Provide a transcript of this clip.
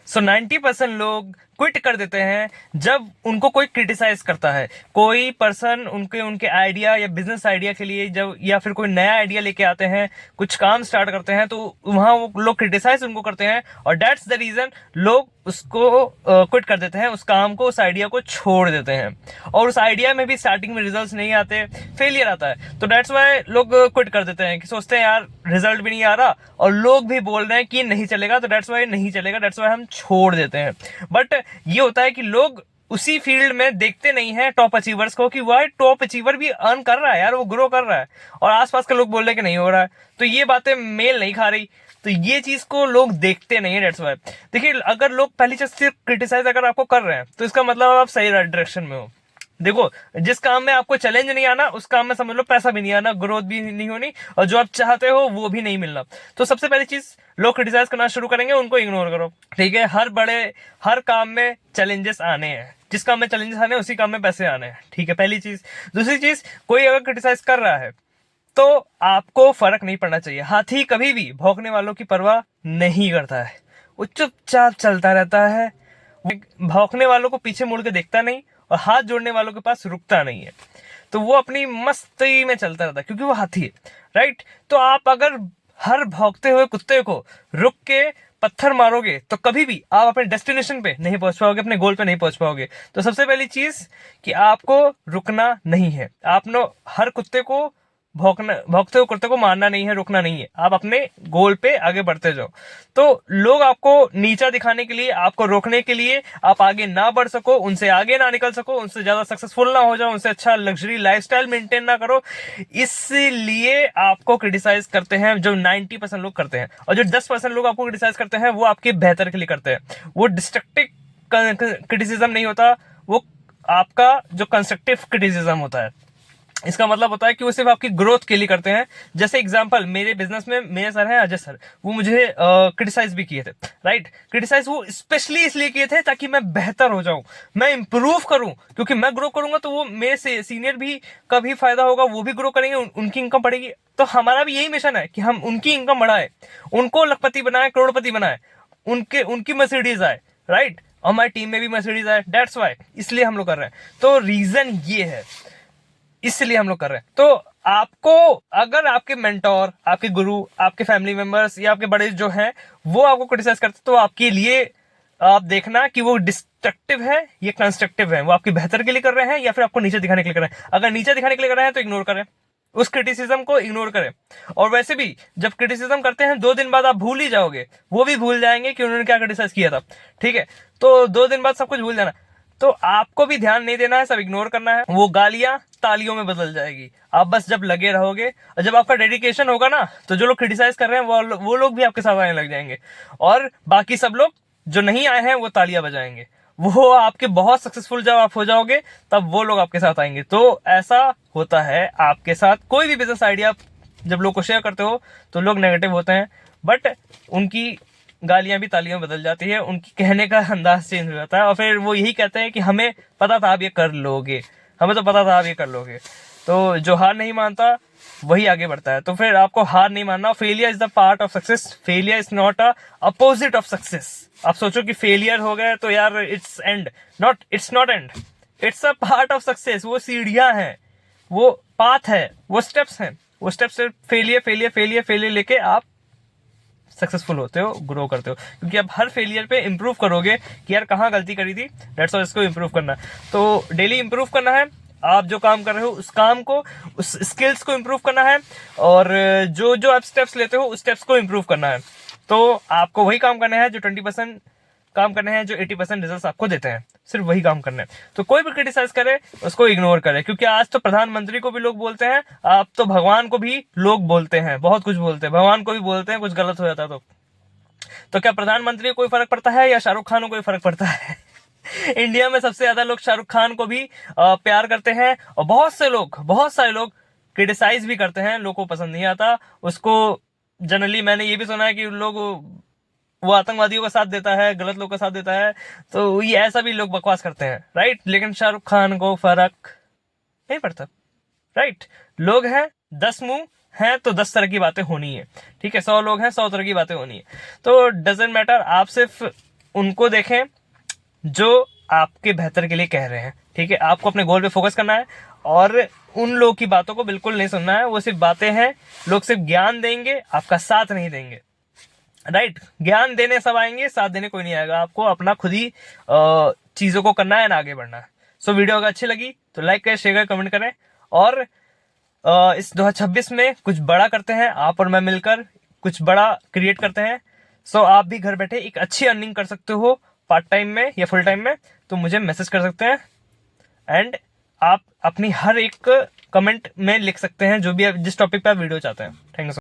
सो 90% लोग क्विट कर देते हैं जब उनको कोई क्रिटिसाइज करता है। कोई पर्सन उनके उनके आइडिया या बिजनेस आइडिया के लिए जब, या फिर कोई नया आइडिया लेके आते हैं, कुछ काम स्टार्ट करते हैं, तो वहां वो लोग क्रिटिसाइज उनको करते हैं, और दैट्स द रीजन लोग उसको क्विट कर देते हैं, उस काम को, उस आइडिया को छोड़ देते हैं। और उस आइडिया में भी स्टार्टिंग में रिजल्ट्स नहीं आते, फेलियर आता है, तो दैट्स वाई लोग क्विट कर देते हैं कि सोचते हैं यार रिजल्ट भी नहीं आ रहा और लोग भी बोल रहे हैं कि नहीं चलेगा, तो दैट्स वाई नहीं चलेगा, दैट्स वाई हम छोड़ देते हैं। बट ये होता है कि लोग उसी फील्ड में देखते नहीं है टॉप अचीवर्स को कि वह टॉप अचीवर भी अर्न कर रहा है यार, वो ग्रो कर रहा है, और आसपास के लोग बोल रहे हैं कि नहीं हो रहा है, तो ये बातें मेल नहीं खा रही, तो ये चीज को लोग देखते नहीं है। दैट्स वाई देखिए, अगर लोग पहली चीज सिर्फ क्रिटिसाइज अगर आपको कर रहे हैं तो इसका मतलब आप सही डायरेक्शन में हो। देखो, जिस काम में आपको चैलेंज नहीं आना, उस काम में समझ लो पैसा भी नहीं आना, ग्रोथ भी नहीं होनी, और जो आप चाहते हो वो भी नहीं मिलना। तो सबसे पहली चीज, लोग क्रिटिसाइज करना शुरू करेंगे, उनको इग्नोर करो। ठीक है, हर काम में चैलेंजेस आने हैं, जिस काम में चैलेंजेस आने हैं उसी काम में पैसे आने हैं। ठीक है, पहली चीज। दूसरी चीज, कोई अगर क्रिटिसाइज कर रहा है तो आपको फर्क नहीं पड़ना चाहिए। हाथी कभी भी भौंकने वालों की परवाह नहीं करता है, वो चुपचाप चलता रहता है, भौंकने वालों को पीछे मुड़ के देखता नहीं, और हाथ जोड़ने वालों के पास रुकता नहीं है, तो वो अपनी मस्ती में चलता रहता है, क्योंकि वो हाथी है। राइट, तो आप अगर हर भौंकते हुए कुत्ते को रुक के पत्थर मारोगे तो कभी भी आप अपने डेस्टिनेशन पे नहीं पहुंच पाओगे, अपने गोल पे नहीं पहुंच पाओगे। तो सबसे पहली चीज कि आपको रुकना नहीं है, आपने हर कुत्ते को भौंकते हुए कुत्ते को मारना नहीं है, रुकना नहीं है, आप अपने गोल पे आगे बढ़ते जाओ। तो लोग आपको नीचा दिखाने के लिए, आपको रोकने के लिए, आप आगे ना बढ़ सको, उनसे आगे ना निकल सको, उनसे ज्यादा सक्सेसफुल ना हो जाओ, उनसे अच्छा लग्जरी लाइफस्टाइल मेंटेन ना करो, इसलिए आपको क्रिटिसाइज करते हैं, जो 90% लोग करते हैं। और जो 10% लोग आपको क्रिटिसाइज करते हैं वो आपके बेहतर के लिए करते हैं। वो डिस्ट्रक्टिव क्रिटिसिज्म नहीं होता, वो आपका जो कंस्ट्रक्टिव क्रिटिसिज्म होता है। इसका मतलब होता है कि वो सिर्फ आपकी ग्रोथ के लिए करते हैं। जैसे एग्जांपल, मेरे बिजनेस में मेरे सर हैं अजय सर, वो मुझे क्रिटिसाइज भी किए थे। राइट, क्रिटिसाइज वो स्पेशली इसलिए किए थे ताकि मैं बेहतर हो जाऊं, मैं इंप्रूव करूं, क्योंकि मैं ग्रो करूंगा तो वो मेरे से सीनियर भी का भी फायदा होगा, वो भी ग्रो करेंगे, उनकी इनकम बढ़ेगी। तो हमारा भी यही मिशन है कि हम उनकी इनकम बढ़ाए, उनको लखपति बनाए, करोड़पति बनाए, उनकी मर्सिडीज आए। राइट, और हमारी टीम में भी मर्सिडीज आए। दैट्स वाई, इसलिए हम लोग कर रहे हैं। तो रीजन ये है, इसलिए हम लोग कर रहे हैं। तो आपको, अगर आपके मेंटोर, आपके गुरु, आपके फैमिली मेंबर्स या आपके बड़े जो हैं वो आपको क्रिटिसाइज करते, तो आपके लिए आप देखना कि वो डिस्ट्रक्टिव है या कंस्ट्रक्टिव है, वो आपके बेहतर के लिए कर रहे हैं या फिर आपको नीचे दिखाने के लिए कर रहे हैं। अगर नीचे दिखाने के लिए कर रहे हैं तो इग्नोर करें, उस क्रिटिसिज्म को इग्नोर करें। और वैसे भी जब क्रिटिसिज्म करते हैं 2 दिन बाद आप भूल ही जाओगे, वो भी भूल जाएंगे कि उन्होंने क्या क्रिटिसाइज किया था। ठीक है, तो 2 दिन बाद सब कुछ भूल जाना। तो आपको भी ध्यान नहीं देना है, सब इग्नोर करना है, वो गालियां तालियों में बदल जाएगी। आप बस जब लगे रहोगे और जब आपका डेडिकेशन होगा ना, तो जो लोग क्रिटिसाइज कर रहे हैं वो लोग भी आपके साथ आने लग जाएंगे, और बाकी सब लोग जो नहीं आए हैं वो तालियां बजाएंगे। वो आपके बहुत सक्सेसफुल जब आप हो जाओगे तब वो लोग आपके साथ आएंगे। तो ऐसा होता है आपके साथ, कोई भी बिजनेस आइडिया जब लोग को शेयर करते हो तो लोग नेगेटिव होते हैं, बट उनकी गालियां भी तालियां बदल जाती है, उनकी कहने का अंदाज चेंज हो जाता है, और फिर वो यही कहते हैं कि हमें पता था आप ये कर लोगे, हमें तो पता था आप ये कर लोगे। तो जो हार नहीं मानता वही आगे बढ़ता है। तो फिर आपको हार नहीं मानना। Failure is the part of success, failure is not a opposite of success. आप सोचो कि फेलियर हो गए तो यार it's and, not, it's not and, it's a part of success. वो सीढ़ियां हैं, वो पाथ है, वो स्टेप्स हैं, वो स्टेप्स से फेलियर फेलियर फेलियर फेलियर लेके आप सक्सेसफुल होते हो, ग्रो करते हो, क्योंकि आप हर फेलियर पे इंप्रूव करोगे कि यार कहाँ गलती करी थी, दैट्स व्हाई इसको इंप्रूव करना है। तो डेली इंप्रूव करना है, आप जो काम कर रहे हो उस काम को, उस स्किल्स को इंप्रूव करना है, और जो जो आप स्टेप्स लेते हो उस स्टेप्स को इंप्रूव करना है। तो आपको वही काम करना है जो 20% काम करने हैं, जो 80% रिजल्ट आपको देते हैं, सिर्फ वही काम करना है। तो कोई भी क्रिटिसाइज करे उसको इग्नोर करे, क्योंकि आज तो प्रधानमंत्री को भी लोग बोलते हैं, आप तो भगवान को भी लोग बोलते हैं, बहुत कुछ बोलते हैं, भगवान को भी बोलते हैं, कुछ गलत हो जाता है तो क्या प्रधानमंत्री को कोई फर्क पड़ता है या शाहरुख खान को कोई फर्क पड़ता है? इंडिया में सबसे ज्यादा लोग शाहरुख खान को भी प्यार करते हैं, और बहुत सारे लोग क्रिटिसाइज भी करते हैं, लोगों को पसंद नहीं आता उसको। जनरली मैंने ये भी सुना है कि लोग, वो आतंकवादियों का साथ देता है, गलत लोग का साथ देता है, तो ये ऐसा भी लोग बकवास करते हैं। राइट, लेकिन शाहरुख खान को फर्क नहीं पड़ता। राइट, लोग हैं, 10 मुंह हैं तो 10 तरह की बातें होनी है। ठीक है, 100 लोग हैं, 100 तरह की बातें होनी है। तो डजेंट मैटर, आप सिर्फ उनको देखें जो आपके बेहतर के लिए कह रहे हैं। ठीक है, आपको अपने गोल पे फोकस करना है और उन लोगों की बातों को बिल्कुल नहीं सुनना है। वो सिर्फ बातें हैं, लोग सिर्फ ज्ञान देंगे, आपका साथ नहीं देंगे। राइट, ज्ञान देने सब आएंगे, साथ देने कोई नहीं आएगा। आपको अपना खुद ही चीजों को करना है ना, आगे बढ़ना है। सो वीडियो अगर अच्छी लगी तो लाइक करें, शेयर करें, कमेंट करें और इस 2026 में कुछ बड़ा करते हैं। आप और मैं मिलकर कुछ बड़ा क्रिएट करते हैं। सो आप भी घर बैठे एक अच्छी अर्निंग कर सकते हो, पार्ट टाइम में या फुल टाइम में, तो मुझे मैसेज कर सकते हैं। एंड आप अपनी हर एक कमेंट में लिख सकते हैं जो भी जिस टॉपिक पे आप वीडियो चाहते हैं। Thank you.